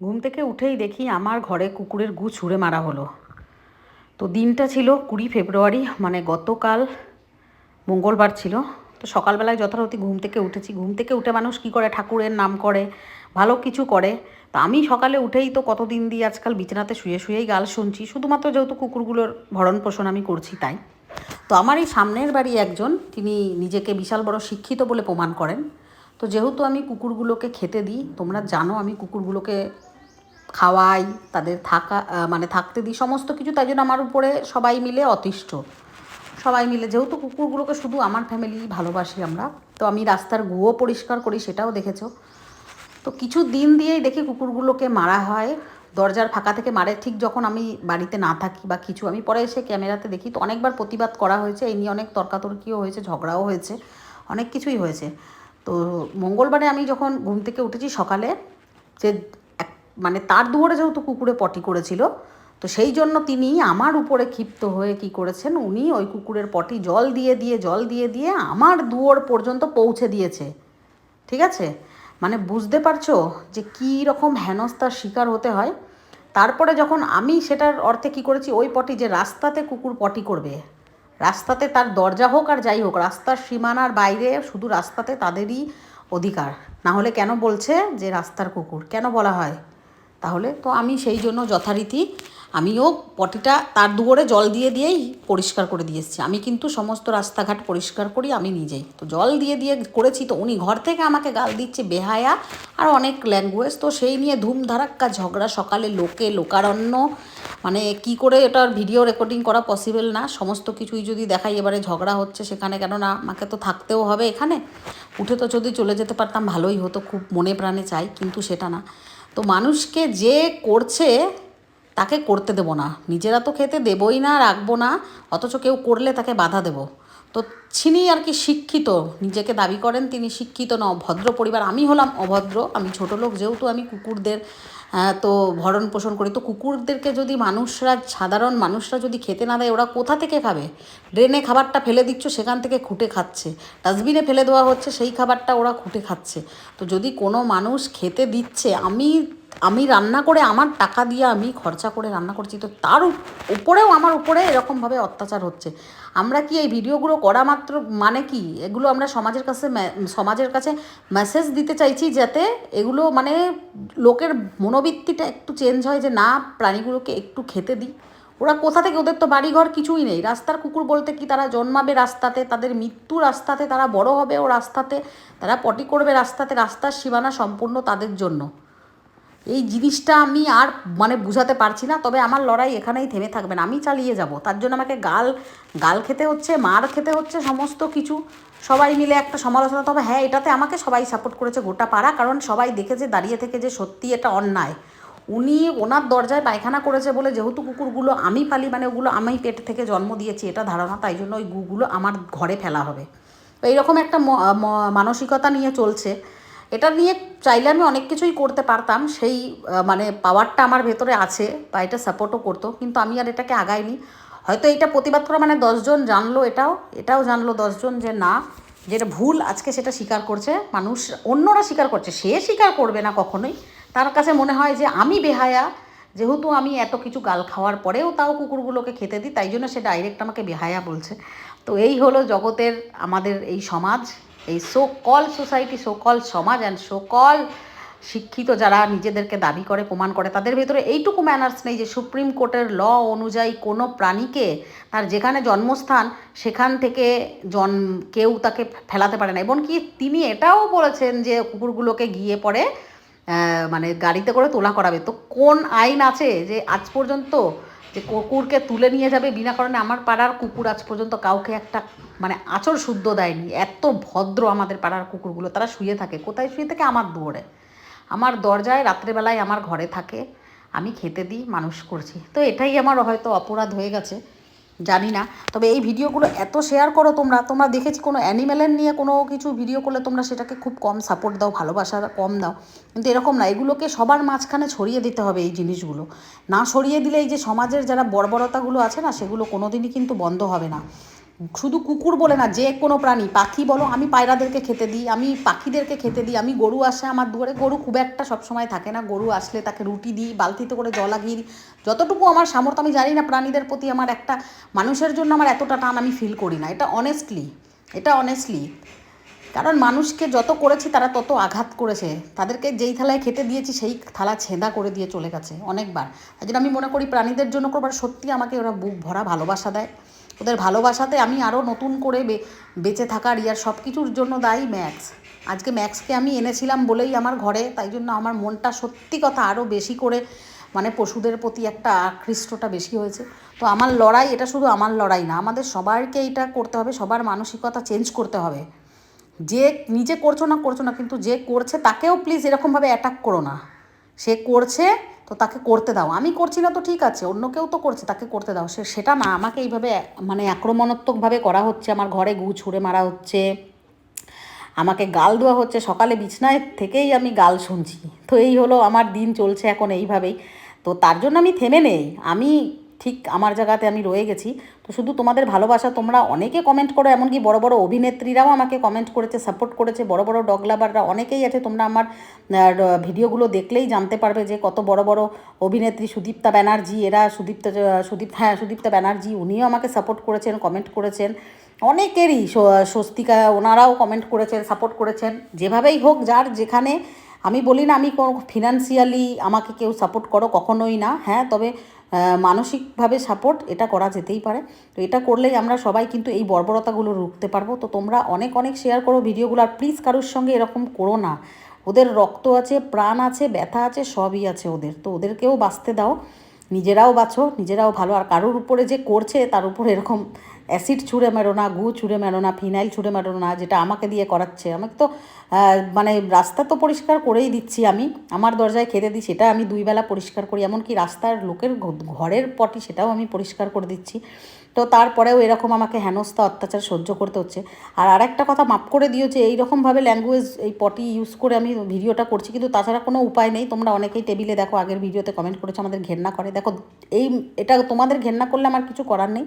ঘুম থেকে উঠেই দেখি আমার ঘরে কুকুরের গু ছুঁড়ে মারা হলো। তো দিনটা ছিল 20 ফেব্রুয়ারি, মানে গতকাল মঙ্গলবার ছিল। তো সকালবেলায় যথারীতি ঘুম থেকে উঠেছি। ঘুম থেকে উঠে মানুষ কী করে, ঠাকুরের নাম করে, ভালো কিছু করে। তো আমি সকালে উঠেই তো কতদিন দিয়ে আজকাল বিছানাতে শুয়ে শুয়েই গাল শুনছি, শুধুমাত্র যেহেতু কুকুরগুলোর ভরণ পোষণ আমি করছি তাই। তো আমার এই সামনের বাড়ি একজন, তিনি নিজেকে বিশাল বড় শিক্ষিত বলে প্রমাণ করেন। তো যেহেতু আমি কুকুরগুলোকে খেতে দিই, তোমরা জানো আমি কুকুরগুলোকে খাওয়াই, তাদের থাকা মানে থাকতে দিই সমস্ত কিছু, তাই জন্য আমার উপরে সবাই মিলে অতিষ্ঠ। সবাই মিলে যেহেতু কুকুরগুলোকে শুধু আমার ফ্যামিলি ভালোবাসি আমরা, তো আমি রাস্তার গুও পরিষ্কার করি, সেটাও দেখেছো। তো কিছু দিন দিয়েই দেখি কুকুরগুলোকে মারা হয়, দরজার ফাঁকা থেকে মারে, ঠিক যখন আমি বাড়িতে না থাকি বা কিছু। আমি পরে এসে ক্যামেরাতে দেখি, তো অনেকবার প্রতিবাদ করা হয়েছে, এই নিয়ে অনেক তর্কাতর্কিও হয়েছে, ঝগড়াও হয়েছে, অনেক কিছুই হয়েছে। তো মঙ্গলবারে আমি যখন ঘুম থেকে উঠেছি সকালে, যে মানে তার দুয়ারে যেহেতু কুকুরে পটি করেছিল, তো সেই জন্য তিনি আমার উপরে ক্ষিপ্ত হয়ে কি করেছেন, উনি ওই কুকুরের পটি জল দিয়ে দিয়ে আমার দুয়ার পর্যন্ত পৌঁছে দিয়েছে। ঠিক আছে, মানে বুঝতে পারছো যে কী রকম হেনস্থার শিকার হতে হয়। তারপরে যখন আমি সেটার অর্থে কি করেছি, ওই পটি যে রাস্তাতে কুকুর পটি করবে, রাস্তাতে তার দরজা হোক আর যাই হোক, রাস্তার সীমানার বাইরে শুধু রাস্তাতে তাদেরই অধিকার। না হলে কেন বলছে যে রাস্তার কুকুর, কেন বলা হয় তাহলে? তো আমি সেই জন্য যথারীতি আমিও পটিটা তার দুয়ারে জল দিয়ে দিয়েই পরিষ্কার করে দিয়ে এসেছি। আমি কিন্তু সমস্ত রাস্তাঘাট পরিষ্কার করি আমি নিজেই, তো জল দিয়ে দিয়ে করেছি। তো উনি ঘর থেকে আমাকে গাল দিচ্ছে বেহায়া আর অনেক ল্যাঙ্গুয়েজ, তো সেই নিয়ে ধুমধারাক্কা ঝগড়া সকালে, লোকারণ্য। মানে কি করে এটার ভিডিও রেকর্ডিং করা পসিবল না, সমস্ত কিছুই যদি দেখাই। এবারে ঝগড়া হচ্ছে সেখানে, কেননা আমাকে তো থাকতেও হবে এখানে। উঠে তো যদি চলে যেতে পারতাম ভালোই হতো, খুব মনে প্রাণে চাই, কিন্তু সেটা না। তো মানুষকে যে করছে তাকে করতে দেবো না, নিজেরা তো খেতে দেবই না, রাখবো না, অথচ কেউ করলে তাকে বাধা দেব। তো তিনি আর কি শিক্ষিত নিজেকে দাবি করেন, তিনি শিক্ষিত না, ভদ্র পরিবার। আমি হলাম অভদ্র, আমি ছোটো লোক, যেহেতু আমি কুকুরদের তো ভরণ পোষণ করি। তো কুকুরদেরকে যদি মানুষরা, সাধারণ মানুষরা যদি খেতে না দেয়, ওরা কোথা থেকে খাবে? ড্রেনে খাবারটা ফেলে দিচ্ছ, সেখান থেকে খুঁটে খাচ্ছে। ডাস্টবিনে ফেলে দেওয়া হচ্ছে, সেই খাবারটা ওরা খুঁটে খাচ্ছে। তো যদি কোনো মানুষ খেতে দিচ্ছে, আমি রান্না করে, আমার টাকা দিয়ে আমি খরচা করে রান্না করছি, তো তার উপরেও আমার উপরে এরকমভাবে অত্যাচার হচ্ছে। আমরা কি এই ভিডিওগুলো করা মাত্র মানে কি এগুলো আমরা সমাজের কাছে মেসেজ দিতে চাইছি, যাতে এগুলো মানে লোকের মনোবৃত্তিটা একটু চেঞ্জ হয়, যে না, প্রাণীগুলোকে একটু খেতে দিই। ওরা কোথা থেকে, ওদের তো বাড়িঘর কিছুই নেই। রাস্তার কুকুর বলতে কি, তারা জন্মাবে রাস্তাতে, তাদের মৃত্যু রাস্তাতে, তারা বড় হবেও রাস্তাতে, তারা পটি করবে রাস্তাতে, রাস্তার সীমানা সম্পূর্ণ তাদের জন্য। এই জিনিসটা আমি আর মানে বুঝাতে পারছি না, তবে আমার লড়াই এখানেই থেমে থাকবে না, আমি চালিয়ে যাব। তার জন্য আমাকে গাল খেতে হচ্ছে, মার খেতে হচ্ছে, সমস্ত কিছু। সবাই মিলে একটা সমালোচনা, তবে হ্যাঁ, এটাতে আমাকে সবাই সাপোর্ট করেছে, গোটা পাড়া, কারণ সবাই দেখেছে দাঁড়িয়ে থেকে যে সত্যি এটা অন্যায়। উনি ওনার দরজায় পায়খানা করেছে বলে, যেহেতু কুকুরগুলো আমি পালি, মানে ওগুলো আমি পেট থেকে জন্ম দিয়েছি এটা ধারণা, তাই জন্য ওই গুগুলো আমার ঘরে ফেলা হবে। তো এইরকম একটা মানসিকতা নিয়ে চলছে। এটা নিয়ে চাইলে আমি অনেক কিছুই করতে পারতাম, সেই মানে পাওয়ারটা আমার ভেতরে আছে, বা এটা সাপোর্টও করতো, কিন্তু আমি আর এটাকে আগাইনি। হয়তো এইটা প্রতিবাদ করা মানে 10 জন জানলো, এটাও জানলো 10 জন যে না, যেটা ভুল, আজকে সেটা স্বীকার করছে মানুষ, অন্যরা স্বীকার করছে, সে স্বীকার করবে না কখনোই। তার কাছে মনে হয় যে আমি বেহায়া, যেহেতু আমি এত কিছু গাল খাওয়ার পরেও তাও কুকুরগুলোকে খেতে দিই, তাই জন্য সে ডাইরেক্ট আমাকে বেহায়া বলছে। তো এই হলো জগতের আমাদের এই সমাজ, এই so call society, so call সমাজ অ্যান্ড সো কল শিক্ষিত যারা নিজেদেরকে দাবি করে, প্রমাণ করে, তাদের ভেতরে এইটুকু ম্যানার্স নেই যে সুপ্রিম কোর্টের ল অনুযায়ী কোনো প্রাণীকে তার যেখানে জন্মস্থান সেখান থেকে কেউ তাকে ফেলাতে পারে না। এবং কি তিনি এটাও বলেছেন যে কুকুরগুলোকে গিয়ে পরে মানে গাড়িতে করে তোলা করাবে। তো কোন আইন আছে যে আজ পর্যন্ত যে কুকুরকে তুলে নিয়ে যাবে বিনা কারণে? আমার পাড়ার কুকুর আজ পর্যন্ত কাউকে একটা মানে আঁচড় শুদ্ধ দেয়নি। এত ভদ্র আমাদের পাড়ার কুকুরগুলো, তারা শুয়ে থাকে, কোথায় শুয়ে থাকে? আমার দুয়ারে, আমার দরজায়, রাত্রেবেলায় আমার ঘরে থাকে, আমি খেতে দিই, মানুষ করছি। তো এটাই আমার হয়তো অপরাধ হয়ে গেছে, জানি না। তবে এই ভিডিওগুলো এত শেয়ার করো তোমরা দেখেছি কোনো অ্যানিম্যালের নিয়ে কোনো কিছু ভিডিও করলে তোমরা সেটাকে খুব কম সাপোর্ট দাও, ভালোবাসা কম দাও, কিন্তু এরকম না, এগুলোকে সবার মাঝখানে ছড়িয়ে দিতে হবে। এই জিনিসগুলো না ছড়িয়ে দিলে এই যে সমাজের যারা বর্বরতাগুলো আছে না, সেগুলো কোনো দিনই কিন্তু বন্ধ হবে না। শুধু কুকুর বলে না, যে কোনো প্রাণী, পাখি বলো, আমি পায়রাদেরকে খেতে দিই, আমি পাখিদেরকে খেতে দিই, আমি গরু আসে আমার দুয়ারে, গরু খুব একটা সবসময় থাকে না, গরু আসলে তাকে রুটি দিই, বালতিতে করে জল লাগিয়ে দিই, যতটুকু আমার সামর্থ্য। আমি জানি না প্রাণীদের প্রতি আমার একটা, মানুষের জন্য আমার এতটা টান আমি ফিল করি না, এটা অনেস্টলি। কারণ মানুষকে যত করেছি তারা তত আঘাত করেছে, তাদেরকে যেই থালায় খেতে দিয়েছি সেই থালা ছেঁদা করে দিয়ে চলে গেছে অনেকবার। তাই জন্য আমি মনে করি প্রাণীদের জন্য করবার, সত্যি আমাকে ওরা বুক ভরা ভালোবাসা দেয়। ওদের ভালোবাসাতে আমি আরও নতুন করে বেঁচে থাকার ইয়ার সব কিছুর জন্য দায়ী ম্যাক্স। আজকে ম্যাক্সকে আমি এনেছিলাম বলেই আমার ঘরে, তাই জন্য আমার মনটা সত্যি কথা আরও বেশি করে মানে পশুদের প্রতি একটা আকৃষ্টটা বেশি হয়েছে। তো আমার লড়াই, এটা শুধু আমার লড়াই না, আমাদের সবাইকে এটা করতে হবে, সবার মানসিকতা চেঞ্জ করতে হবে। যে নিজে করছো না কিন্তু যে করছে তাকেও প্লিজ এরকমভাবে অ্যাটাক করো না। সে করছে তো তাকে করতে দাও, আমি করছি না তো ঠিক আছে, অন্য কেউ তো করছে, তাকে করতে দাও। সেটা না, আমাকে এইভাবে মানে আক্রমণাত্মকভাবে করা হচ্ছে, আমার ঘরে গু ছুঁড়ে মারা হচ্ছে, আমাকে গাল দেওয়া হচ্ছে, সকালে বিছনায় থেকেই আমি গাল শুনছি। তো এই হলো আমার দিন চলছে এখন এইভাবেই। তো তার জন্য আমি থেমে নেই, আমি ঠিক আমার জায়গাতে আমি রয়ে গেছি। তো শুধু তোমাদের ভালোবাসা, তোমরা অনেকে কমেন্ট করো, এমনকি বড় বড় অভিনেত্রীরাও আমাকে কমেন্ট করেছে, সাপোর্ট করেছে, বড় বড় ডগ লাভাররা অনেকেই আছে। তোমরা আমার ভিডিওগুলো দেখলেই জানতে পারবে যে কত বড় বড় অভিনেত্রী, সুদীপ্তা ব্যানার্জি, এরা সুদীপ্তা ব্যানার্জি, উনিও আমাকে সাপোর্ট করেছেন, কমেন্ট করেছেন। অনেকেরই, স্বস্তিকা, ওনারাও কমেন্ট করেছেন, সাপোর্ট করেছেন। যেভাবেই হোক, যার যেখানে, আমি বলি না আমি কোনো ফিনান্সিয়ালি আমাকে কেউ সাপোর্ট করো, কখনোই না। হ্যাঁ, তবে মানসিকভাবে সাপোর্ট এটা করা যেতেই পারে। তো এটা করলেই আমরা সবাই কিন্তু এই বর্বরতাগুলো রুখতে পারবো। তো তোমরা অনেক অনেক শেয়ার করো ভিডিওগুলো, আর প্লিজ কারোর সঙ্গে এরকম করো না। ওদের রক্ত আছে, প্রাণ আছে, ব্যথা আছে, সবই আছে ওদের, তো ওদেরকেও বাঁচতে দাও, নিজেরাও বাঁচো, নিজেরাও ভালো। আর কারোর উপরে যে করছে তার উপরে এরকম অ্যাসিড ছুঁড়ে মেরো না, গু ছুঁড়ে মেরো না, ফিনাইল ছুঁড়ে মেরো না, যেটা আমাকে দিয়ে করাচ্ছে। আমাকে তো মানে রাস্তা তো পরিষ্কার করেই দিচ্ছি আমি, আমার দরজায় খেতে দিই, সেটা আমি 2 বেলা পরিষ্কার করি, এমনকি রাস্তার লোকের ঘরের পটি সেটাও আমি পরিষ্কার করে দিচ্ছি। তো তারপরেও এরকম আমাকে হেনস্থা অত্যাচার সহ্য করতে হচ্ছে। আর আরেকটা কথা মাফ করে দিও যে এইরকমভাবে ল্যাঙ্গুয়েজ, এই পটি ইউজ করে আমি ভিডিওটা করছি, কিন্তু তাছাড়া কোনো উপায় নেই। তোমরা অনেকেই টেবিলে দেখো, আগের ভিডিওতে কমেন্ট করেছো আমাদের ঘেন্না করে, দেখো এটা তোমাদের ঘেন্না করলে আমার কিছু করার নেই,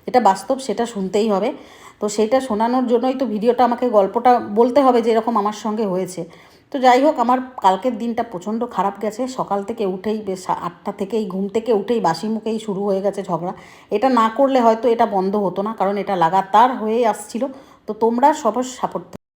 এটা বাস্তব, সেটা শুনতেই হবে। তো সেইটা শোনানোর জন্যই তো ভিডিওটা, আমাকে গল্পটা বলতে হবে যে এরকম আমার সঙ্গে হয়েছে। তো যাই হোক, আমার কালকের দিনটা প্রচণ্ড খারাপ গেছে। সকাল থেকে উঠেই বেশ 8টা থেকেই, ঘুম থেকে উঠেই বাসি মুখেই শুরু হয়ে গেছে ঝগড়া। এটা না করলে হয়তো এটা বন্ধ হতো না, কারণ এটা লাগাতার হয়ে আসছিল। তো তোমরা সবার সাপোর্ট